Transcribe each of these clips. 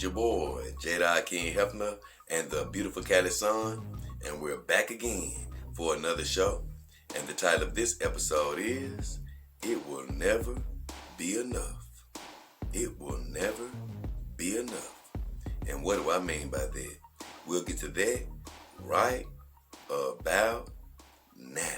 your boy, Jada King Hefner and the beautiful Cali Sun, and we're back again for another show. And the title of this episode is It Will Never Be Enough. It will never be enough. And what do I mean by that? We'll get to that right about now.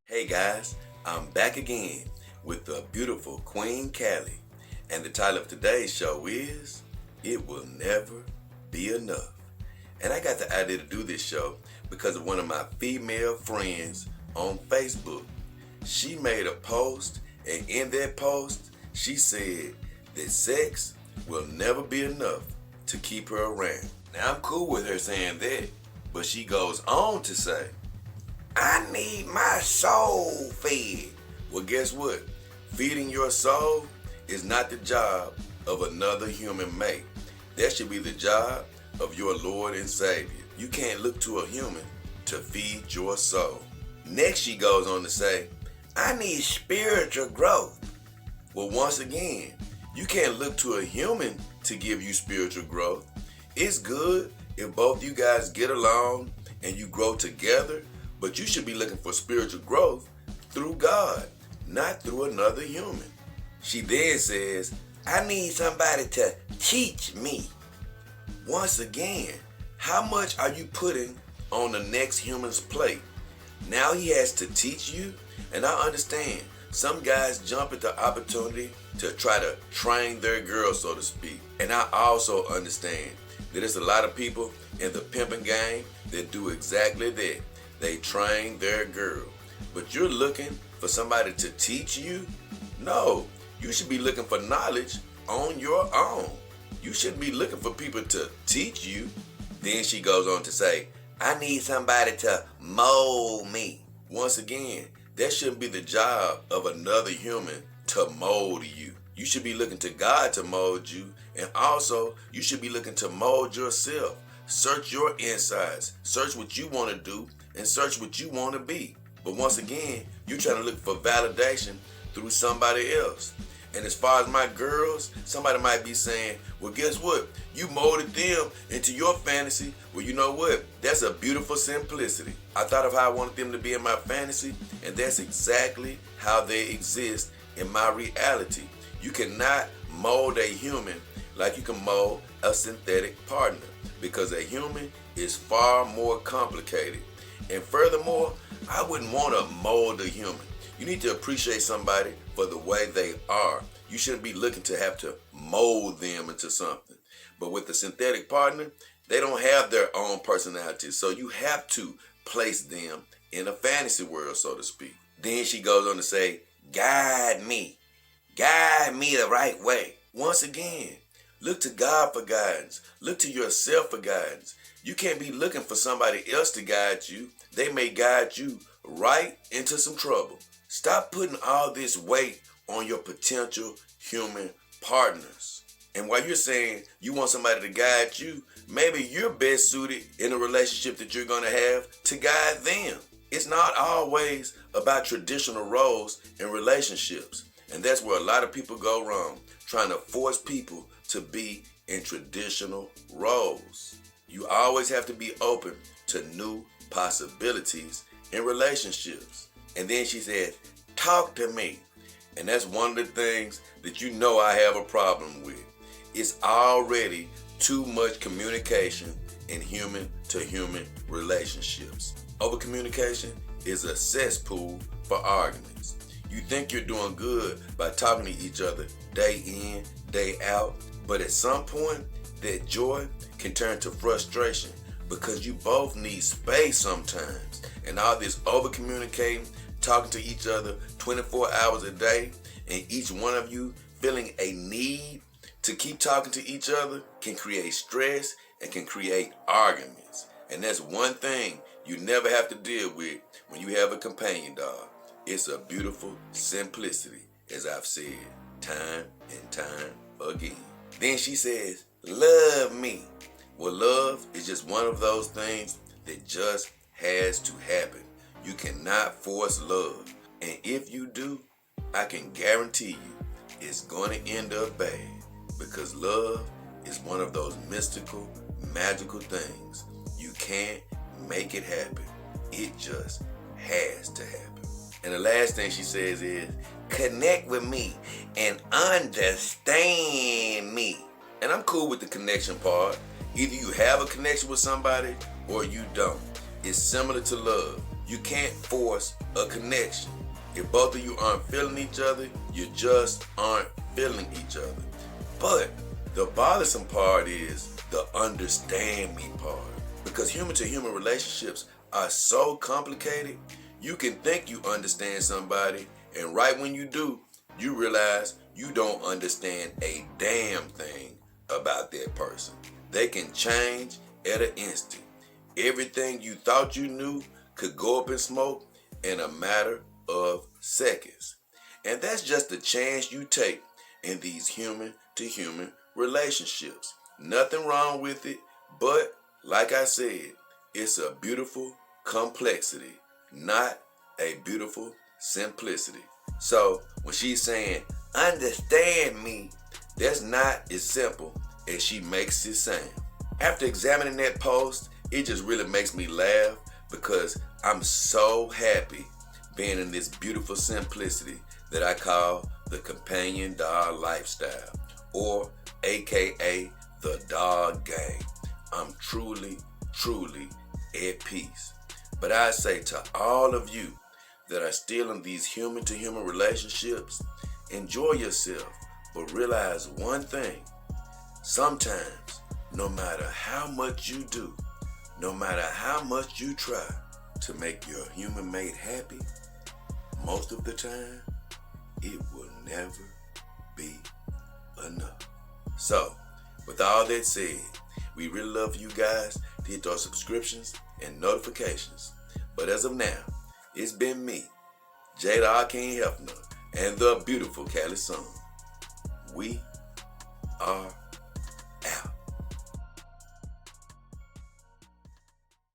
Hey guys, I'm back again with the beautiful Queen Callie, and the title of today's show is It Will Never Be Enough. And I got the idea to do this show because of one of my female friends on Facebook. She made a post, and in that post, she said that sex will never be enough to keep her around. Now I'm cool with her saying that, but she goes on to say, I need my soul fed. Well, guess what? Feeding your soul is not the job of another human mate. That should be the job of your Lord and Savior. You can't look to a human to feed your soul. Next, she goes on to say, I need spiritual growth. Well, once again, you can't look to a human to give you spiritual growth. It's good if both you guys get along and you grow together, but you should be looking for spiritual growth through God, not through another human. She then says, I need somebody to teach me. Once again, how much are you putting on the next human's plate? Now he has to teach you, and I understand some guys jump at the opportunity to try to train their girl, so to speak. And I also understand that there's a lot of people in the pimping game that do exactly that. They train their girl. But you're looking for somebody to teach you? No, you should be looking for knowledge on your own. You shouldn't be looking for people to teach you. Then she goes on to say, I need somebody to mold me. Once again, that shouldn't be the job of another human to mold you. You should be looking to God to mold you, and also you should be looking to mold yourself. Search your insides, search what you want to do, and search what you want to be. But once again, you're trying to look for validation through somebody else. And as far as my girls, somebody might be saying, well, guess what? You molded them into your fantasy. Well, you know what? That's a beautiful simplicity. I thought of how I wanted them to be in my fantasy, and that's exactly how they exist in my reality. You cannot mold a human like you can mold a synthetic partner, because a human is far more complicated. And furthermore, I wouldn't want to mold a human. You need to appreciate somebody for the way they are. You shouldn't be looking to have to mold them into something. But with the synthetic partner, they don't have their own personality. So you have to place them in a fantasy world, so to speak. Then she goes on to say, guide me. Guide me the right way. Once again, look to God for guidance. Look to yourself for guidance. You can't be looking for somebody else to guide you. They may guide you right into some trouble. Stop putting all this weight on your potential human partners. And while you're saying you want somebody to guide you, maybe you're best suited in a relationship that you're going to have to guide them. It's not always about traditional roles in relationships. And that's where a lot of people go wrong, trying to force people to be in traditional roles. You always have to be open to new possibilities in relationships. And then she said, talk to me. And that's one of the things that you know I have a problem with. It's already too much communication in human-to-human relationships. Over-communication is a cesspool for arguments. You think you're doing good by talking to each other day in, day out, but at some point, that joy can turn to frustration because you both need space sometimes. And all this over-communicating, talking to each other 24 hours a day, and each one of you feeling a need to keep talking to each other can create stress and can create arguments. And that's one thing you never have to deal with when you have a companion dog. It's a beautiful simplicity, as I've said time and time again. Then she says, love me. Well, love is just one of those things that just has to happen. You cannot force love. And if you do, I can guarantee you it's going to end up bad, because love is one of those mystical, magical things. You can't make it happen. It just has to happen. And the last thing she says is, connect with me and understand me. And I'm cool with the connection part. Either you have a connection with somebody or you don't. It's similar to love. You can't force a connection. If both of you aren't feeling each other, you just aren't feeling each other. But the bothersome part is the understand me part. Because human to human relationships are so complicated, you can think you understand somebody, and right when you do, you realize you don't understand a damn thing about that person. They can change at an instant. Everything you thought you knew could go up in smoke in a matter of seconds. And that's just the chance you take in these human to human relationships. Nothing wrong with it, but like I said, it's a beautiful complexity, not a beautiful simplicity. So when she's saying, understand me, that's not as simple as she makes it sound. After examining that post, it just really makes me laugh, because I'm so happy being in this beautiful simplicity that I call the companion dog lifestyle, or AKA the dog game. I'm truly, truly at peace. But I say to all of you that are still in these human to human relationships, enjoy yourself, but realize one thing. Sometimes, no matter how much you do, no matter how much you try to make your human mate happy, most of the time, it will never be enough. So, with all that said, we really love you guys to hit those subscriptions and notifications. But as of now, it's been me, Jada Arkin Hefner, and the beautiful Cali Song. We are